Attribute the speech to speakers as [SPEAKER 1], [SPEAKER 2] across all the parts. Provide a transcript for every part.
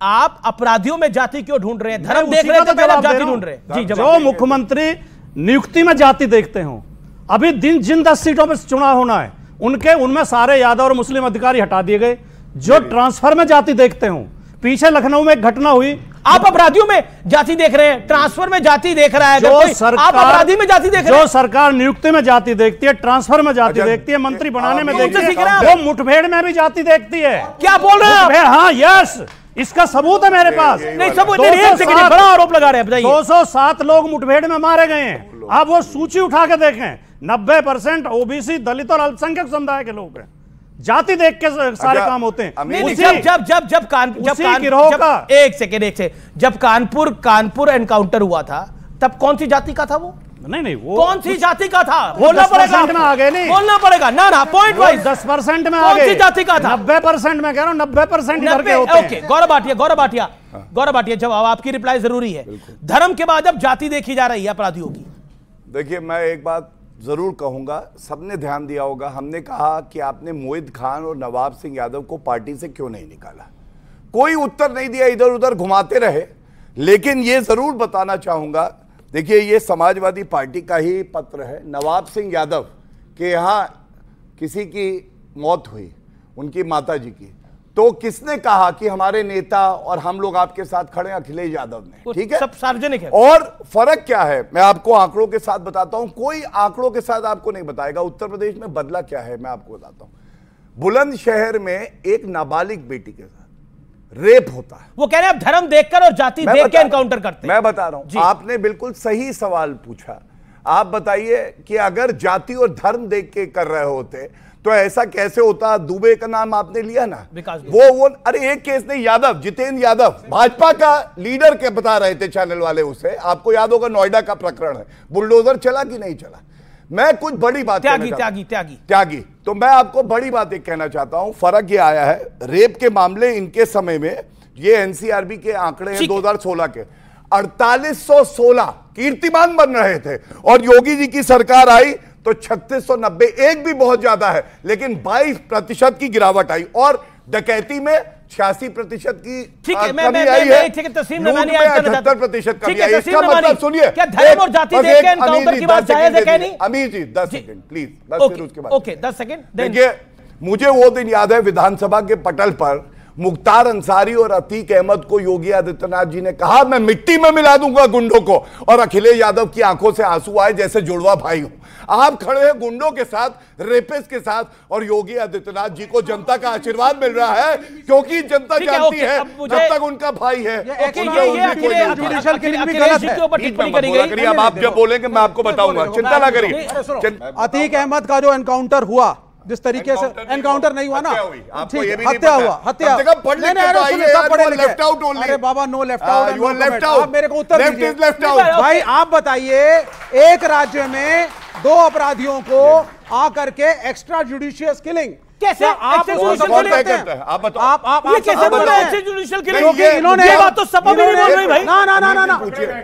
[SPEAKER 1] आप अपराधियों में जाति क्यों ढूंढ रहे हैं? धर्म देख रहे थे, पहले आप जाति ढूंढ रहे हैं। जी,
[SPEAKER 2] जो मुख्यमंत्री नियुक्ति में जाति देखते हो, अभी जिन 10 सीटों पर चुनाव होना है उनमें सारे यादव और मुस्लिम अधिकारी हटा दिए गए। जो ट्रांसफर में जाति देखते हो, पीछे लखनऊ में एक घटना हुई,
[SPEAKER 1] आप अपराधियों में जाति देख रहे हैं, ट्रांसफर में जाति देख रहा है। आप अपराधी में जाति देख रहे हैं।
[SPEAKER 2] जो सरकार नियुक्ति में जाति देखती है, ट्रांसफर में जाति देखती है, मंत्री बनाने में देखती है, वो मुठभेड़ में भी जाति देखती है।
[SPEAKER 1] क्या बोल रहे हैं?
[SPEAKER 2] हाँ, यस, इसका सबूत है मेरे पास।
[SPEAKER 1] नहीं, सबूत नहीं है, बड़ा आरोप लगा रहे हैं। बताइए।
[SPEAKER 2] 207 लोग मुठभेड़ में मारे गए हैं। आप वो सूची उठा के देखें, 90% ओबीसी, दलित और अल्पसंख्यक समुदाय के लोग हैं। जाति देख के सारे काम होते हैं।
[SPEAKER 1] जब कानपुर एनकाउंटर हुआ था, तब कौन सी जाति का था वो?
[SPEAKER 2] नहीं, वो
[SPEAKER 1] कौन सी जाति का था? बोलना पड़ेगा, बोलना पड़ेगा ना, पॉइंट वाइज
[SPEAKER 2] 10% में आ गए।
[SPEAKER 1] कौन सी जाति का था?
[SPEAKER 2] 90% में कह रहा हूं, 90% इधर के होते हैं।
[SPEAKER 1] ओके, गौरव भाटिया, जवाब आपकी रिप्लाई जरूरी है। धर्म के बाद अब जाति देखी जा रही है अपराधियों की।
[SPEAKER 3] देखिए, मैं एक बात जरूर कहूंगा, सबने ध्यान दिया होगा, हमने कहा कि आपने मोहित खान और नवाब सिंह यादव को पार्टी से क्यों नहीं निकाला। कोई उत्तर नहीं दिया, इधर उधर घुमाते रहे। लेकिन यह जरूर बताना चाहूंगा, देखिए, ये समाजवादी पार्टी का ही पत्र है। नवाब सिंह यादव के यहाँ किसी की मौत हुई, उनकी माता जी की, तो किसने कहा कि हमारे नेता और हम लोग आपके साथ खड़े हैं? अखिलेश यादव ने। ठीक है,
[SPEAKER 1] सब सार्वजनिक है।
[SPEAKER 3] और फर्क क्या है, मैं आपको आंकड़ों के साथ बताता हूं। कोई आंकड़ों के साथ आपको नहीं बताएगा उत्तर प्रदेश में बदला क्या है। मैं आपको बताता हूं, बुलंदशहर में एक नाबालिग बेटी के साथ रेप होता है।
[SPEAKER 1] वो कह रहे हैं आप धर्म देखकर और जाति देख के एनकाउंटर करते हैं।
[SPEAKER 3] मैं बता रहा हूं, आपने बिल्कुल सही सवाल पूछा। आप बताइए कि अगर जाति और धर्म देख के कर रहे होते तो ऐसा कैसे होता? दुबे का नाम आपने लिया ना, वो अरे एक केस नहीं, यादव, जितेंद्र यादव, भाजपा का लीडर के बता रहे थे चैनल वाले उसे। आपको याद होगा, नोएडा का प्रकरण है, बुलडोजर चला कि नहीं चला। मैं कुछ बड़ी बात त्यागी तो मैं आपको बड़ी बात एक कहना चाहता हूं। फर्क ये आया है, रेप के मामले इनके समय में, ये एनसीआरबी के आंकड़े हैं 2016 के, 4816 कीर्तिमान बन रहे थे, और योगी जी की सरकार आई तो 3690, एक भी बहुत ज्यादा है, लेकिन 22% की गिरावट आई, और डकैती में 86% की कमी आई है।
[SPEAKER 1] ठीक है,
[SPEAKER 3] 78% कमी आई है। इसका मतलब सुनिए,
[SPEAKER 1] क्या धर्म और जाति देख के एनकाउंटर की बात जायज है क्या? नहीं,
[SPEAKER 3] अमीर जी 10 सेकंड प्लीज, बस फिर उसके बाद।
[SPEAKER 1] Okay, 10 second.
[SPEAKER 3] देखिए, मुझे वो दिन याद है, विधानसभा के पटल पर मुख्तार अंसारी और अतीक अहमद को योगी आदित्यनाथ जी ने कहा, मैं मिट्टी में मिला दूंगा गुंडों को, और अखिलेश यादव की आंखों से आंसू आए जैसे जुड़वा भाई हूं। आप खड़े हैं गुंडों के साथ, रेपिस्ट के साथ, और योगी आदित्यनाथ जी को जनता का आशीर्वाद मिल रहा है, क्योंकि जनता जानती है जब तक उनका भाई है। अब आप जब बोलेंगे मैं आपको बताऊंगा, चिंता ना करिए।
[SPEAKER 4] अतीक अहमद का जो एनकाउंटर हुआ, जिस तरीके से एनकाउंटर नहीं हुआ ना, हत्या हुआ। अरे बाबा, नो लेफ्ट आउट, आप मेरे को उत्तर दीजिए भाई। आप बताइए, एक राज्य में 2 अपराधियों को आकर के एक्स्ट्रा जुडिशियस किलिंग
[SPEAKER 1] कैसे? आप
[SPEAKER 3] जुडिशियल किलिंग, आप बताओ,
[SPEAKER 1] आप ये कैसे बोल रहे हैं? जुडिशियल किलिंग इन्होंने, ये बात तो सपा में नहीं बोल रही भाई।
[SPEAKER 4] ना,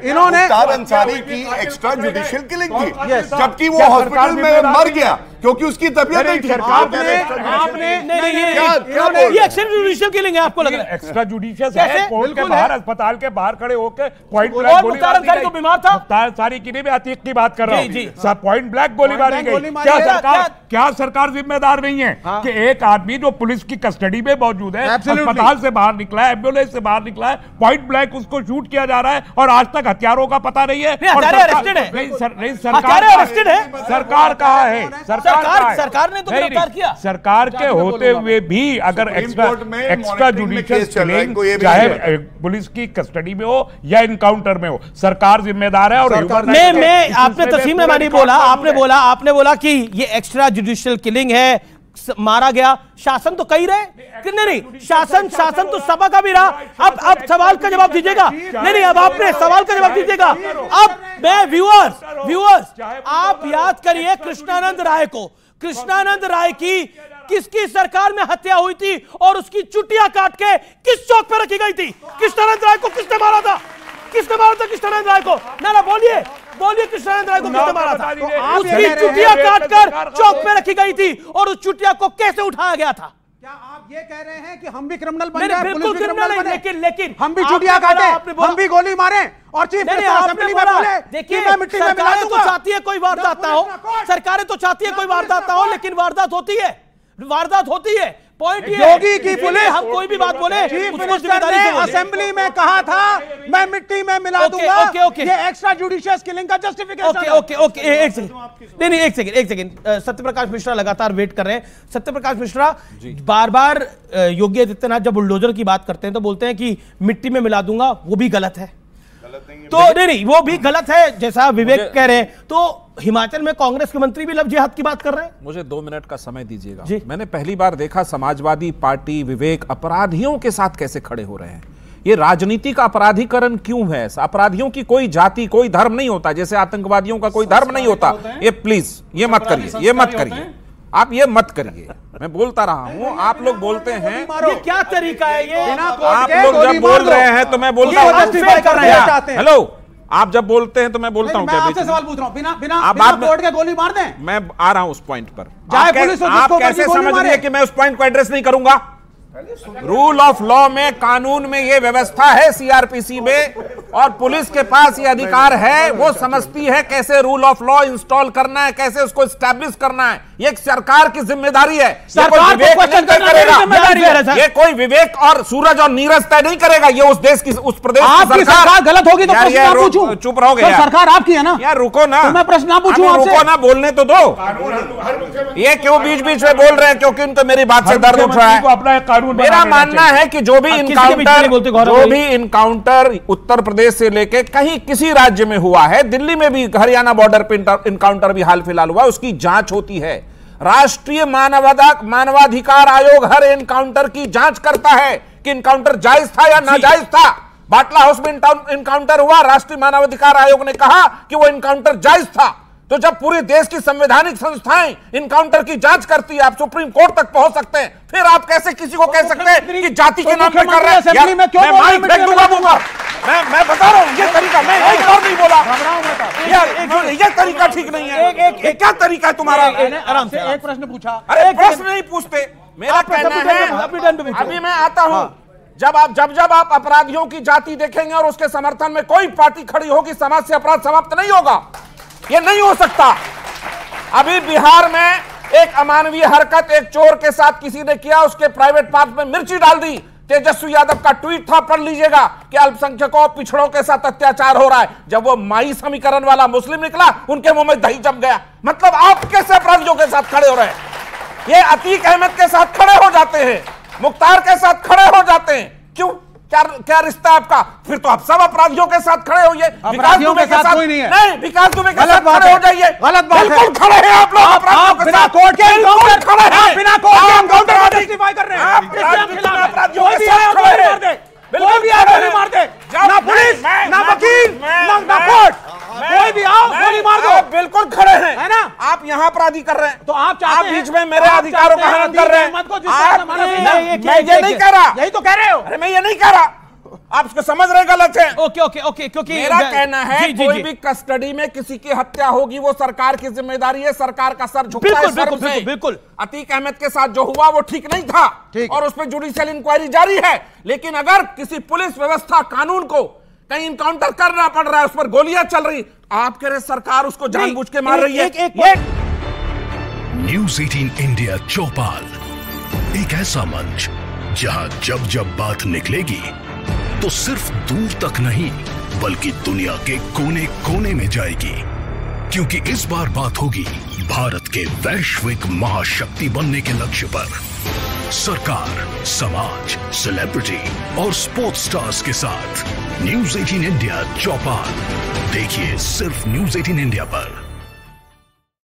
[SPEAKER 4] इन्होंने
[SPEAKER 3] मुख्तार अंसारी की एक्स्ट्रा जुडिशियल किलिंग थी, जबकि वो हॉस्पिटल में मर गया क्योंकि उसकी तबीयत नहीं थी। आपने
[SPEAKER 1] ये एक्स्ट्रा जुडिशियल किलिंग है, आपको लग रहा है?
[SPEAKER 5] एक्स्ट्रा जुडिशियल है, कोर्ट के बाहर, अस्पताल के बाहर खड़े होकर पॉइंट ब्लैंक
[SPEAKER 1] मुख्तार अंसारी तो बीमार था,
[SPEAKER 5] मुख्तार अंसारी की नहीं, मैं अतीक की बात कर रहा हूं। पॉइंट ब्लैंक गोली मारी गई। क्या सरकार जिम्मेदार नहीं है कि एक आदमी जो पुलिस की कस्टडी में मौजूद है, अस्पताल से बाहर निकला है, एम्बुलेंस से बाहर निकला है, पॉइंट ब्लैंक उसको शूट किया जा रहा है, और आज तक हथियारों का पता नहीं है। सरकार कहाँ है?
[SPEAKER 1] सरकार ने तो गिरफ्तार किया।
[SPEAKER 5] सरकार के होते हुए भी अगर एक्स्ट्रा जुडिशियल किलिंग, चाहे पुलिस की कस्टडी में हो या इनकाउंटर में हो, सरकार जिम्मेदार है। और
[SPEAKER 1] आपने तस्लीम रहमानी बोला, आपने बोला कि ये एक्स्ट्रा जुडिशियल किलिंग है, मारा गया। शासन तो कही रहे कि नहीं, शासन तो सपा का भी रहा। अब सवाल का जवाब दीजिएगा। नहीं, अब आपने सवाल का जवाब दीजिएगा। अब मैं व्यूअर्स आप याद करिए कृष्णानंद राय की किसकी सरकार में हत्या हुई थी, और उसकी चुटिया काट के किस चौक पर रखी गई थी? कृष्णानंद राय को किसने मारा था? कृष्णानंद राय को? ना बोलिए कृष्णानंद राय को किसने मारा था? उसकी चुटिया काटकर चौक पे रखी गई थी, और उस चुटिया को कैसे उठाया गया था?
[SPEAKER 4] क्या आप ये कह रहे हैं कि हम भी क्रिमिनल बन
[SPEAKER 1] जाए,
[SPEAKER 4] बिल्कुल क्रिमिनल बने,
[SPEAKER 1] लेकिन
[SPEAKER 4] हम भी चुटिया काटे, हम भी गोली मारे और चीफ मिनिस्टर असेंबली में बोले
[SPEAKER 1] देखिए
[SPEAKER 4] मैं मिट्टी में मिला दूंगा।
[SPEAKER 1] तो चाहती है कोई वारदात ना हो, सरकारें तो चाहती है कोई वारदात ना हो, लेकिन वारदात होती है, वारदात होती है। पॉइंट ये
[SPEAKER 4] योगी की पुलिस,
[SPEAKER 1] हम कोई भी बात बोले,
[SPEAKER 4] चीफ मिनिस्टर ने असेंबली में कहा था मैं मिट्टी में मिला दूंगा, ये एक्स्ट्रा जुडिशियस किलिंग का जस्टिफिकेशन।
[SPEAKER 1] ओके एक सेकंड, नहीं एक सेकंड। सत्यप्रकाश मिश्रा लगातार वेट कर रहे हैं। सत्यप्रकाश मिश्रा, बार बार योगी आदित्यनाथ जब बुलडोजर की बात करते हैं तो बोलते हैं कि मिट्टी में मिला दूंगा, वो भी गलत है। तो नहीं वो भी गलत है जैसा विवेक कह रहे हैं। तो हिमाचल में कांग्रेस के मंत्री भी लव जिहाद की बात कर रहे हैं।
[SPEAKER 6] मुझे 2 मिनट का समय दीजिएगा। मैंने पहली बार देखा समाजवादी पार्टी, विवेक अपराधियों के साथ कैसे खड़े हो रहे हैं। ये राजनीति का अपराधीकरण क्यों है? अपराधियों की कोई जाति, कोई धर्म नहीं होता, जैसे आतंकवादियों का कोई धर्म नहीं होता। ये प्लीज ये मत करिए, ये मत करिए, आप ये मत करिए। मैं बोलता रहा हूं, आप लोग बोलते हैं
[SPEAKER 1] ये क्या तरीका है ये?
[SPEAKER 6] आप लोग जब बोल रहे हैं तो मैं बोलता हूं। हेलो, आप जब बोलते हैं तो मैं बोलता हूं।
[SPEAKER 4] मैं आपसे सवाल पूछ रहा हूं, बिना कोर्ट के गोली मार दें?
[SPEAKER 6] मैं आ रहा हूं उस पॉइंट पर। आप कैसे समझ रहे हैं कि मैं उस पॉइंट को एड्रेस नहीं करूंगा? रूल ऑफ लॉ में, कानून में ये व्यवस्था है, सीआरपीसी में, और पुलिस के पास ये अधिकार है। वो समझती है कैसे रूल ऑफ लॉ इंस्टॉल करना है, कैसे उसको एस्टैब्लिश करना है। ये एक सरकार की जिम्मेदारी है।
[SPEAKER 1] सरकार
[SPEAKER 6] विवेक नहीं तय करेगा, ये कोई विवेक और सूरज और नीरज तय नहीं करेगा। ये उस देश की, उस प्रदेश की
[SPEAKER 4] सरकार गलत होगी तो प्रश्न ना पूछूं।
[SPEAKER 6] चुप रहोगे यार,
[SPEAKER 4] सरकार आपकी है ना
[SPEAKER 6] यार। रुको ना,
[SPEAKER 4] मैं प्रश्न ना पूछूं आपसे?
[SPEAKER 6] रुको ना, बोलने तो दो। ये क्यों बीच बीच में बोल रहे हैं? क्योंकि उनको मेरी बात से दर्द उठ रहा है। मेरा मानना है कि जो भी इनकाउंटर उत्तर प्रदेश से लेके कहीं किसी राज्य में हुआ है, दिल्ली में भी हरियाणा बॉर्डर पे इनकाउंटर भी हाल फिलहाल हुआ, उसकी जांच होती है। राष्ट्रीय मानवाधिकार आयोग हर एनकाउंटर की जांच करता है कि इनकाउंटर जायज था या नाजायज था। बाटला हाउस में इनकाउंटर हुआ, राष्ट्रीय मानवाधिकार आयोग ने कहा कि वो इनकाउंटर जायज था। तो जब पूरे देश की संवैधानिक संस्थाएं इनकाउंटर की जांच करती है, आप सुप्रीम कोर्ट तक पहुंच सकते हैं, फिर आप कैसे किसी को कह सकते हैं कि जाति के नाम पे कर रहे हैं? मैं माइक फेंक दूंगा। मैं बता रहा हूं, ये तरीका, मैं एक और नहीं बोला यार, ये तरीका ठीक नहीं है। क्या तरीका है तुम्हारा?
[SPEAKER 4] आराम से एक प्रश्न पूछा।
[SPEAKER 6] अरे प्रश्न नहीं पूछते, मेरा कहना है, अभी मैं आता हूं, जब आप अपराधियों की जाति देखेंगे और उसके समर्थन में कोई पार्टी खड़ी होगी, समाज से अपराध समाप्त नहीं होगा। ये नहीं हो सकता। अभी बिहार में एक अमानवीय हरकत एक चोर के साथ किसी ने किया, उसके प्राइवेट पार्ट में मिर्ची डाल दी। तेजस्वी यादव का ट्वीट था, पढ़ लीजिएगा, कि अल्पसंख्यकों पिछड़ों के साथ अत्याचार हो रहा है। जब वो माई समीकरण वाला मुस्लिम निकला, उनके मुंह में दही जम गया। मतलब आप कैसे अपराधियों के साथ खड़े हो रहे हैं? ये अतीक अहमद के साथ खड़े हो जाते हैं, मुख्तार के साथ खड़े हो जाते हैं। क्यों? क्या रिश्ता है आपका? फिर तो आप सब अपराधियों के साथ खड़े होइए। विकास दुबे के साथ कोई नहीं है। नहीं, विकास दुबे के साथ खड़े हो जाइए।
[SPEAKER 4] गलत बात है।
[SPEAKER 6] बिल्कुल खड़े हैं आप लोग अपराधियों के साथ।
[SPEAKER 4] बिना कोर्ट के एनकाउंटर
[SPEAKER 6] खड़े हैं,
[SPEAKER 4] बिना कोर्ट के एनकाउंटर को जस्टिफाई कर रहे हैं।
[SPEAKER 6] आप अपराधियों के साथ खड़े हैं।
[SPEAKER 4] कोई भी आओ गोली मार दे, ना पुलिस, ना वकील, ना कोर्ट, कोई भी आओ गोली मार दो।
[SPEAKER 6] बिल्कुल खड़े हैं,
[SPEAKER 4] है ना?
[SPEAKER 6] आप यहाँ अपराधी कर रहे हैं,
[SPEAKER 4] तो आप
[SPEAKER 6] बीच में मेरे अधिकारों का हनन कर रहे हैं। मैं ये नहीं कह रहा,
[SPEAKER 4] यही तो कह रहे हो।
[SPEAKER 6] अरे मैं ये नहीं कह रहा, आप इसको समझ रहे गलत है।
[SPEAKER 1] ओके, क्योंकि
[SPEAKER 6] मेरा कहना है कोई भी कस्टडी में किसी की हत्या होगी, वो सरकार की जिम्मेदारी है, सरकार का सर झुकता है।
[SPEAKER 1] बिल्कुल।
[SPEAKER 6] अतीक अहमद के साथ जो हुआ वो ठीक नहीं था, और उस पर जुडिशियल इंक्वायरी जारी है। लेकिन अगर किसी पुलिस व्यवस्था, कानून को कहीं इनकाउंटर करना पड़ रहा है, उस पर गोलियां चल रही, आप कह रहे सरकार उसको जानबूझ के मार रही है।
[SPEAKER 7] न्यूज़ 18 इंडिया चौपाल, एक ऐसा मंच जहां जब बात निकलेगी तो सिर्फ दूर तक नहीं, बल्कि दुनिया के कोने कोने में जाएगी। क्योंकि इस बार बात होगी भारत के वैश्विक महाशक्ति बनने के लक्ष्य पर। सरकार, समाज, सेलिब्रिटी और स्पोर्ट्स स्टार्स के साथ न्यूज़ 18 इंडिया चौपाल देखिए सिर्फ न्यूज़ 18 इंडिया पर।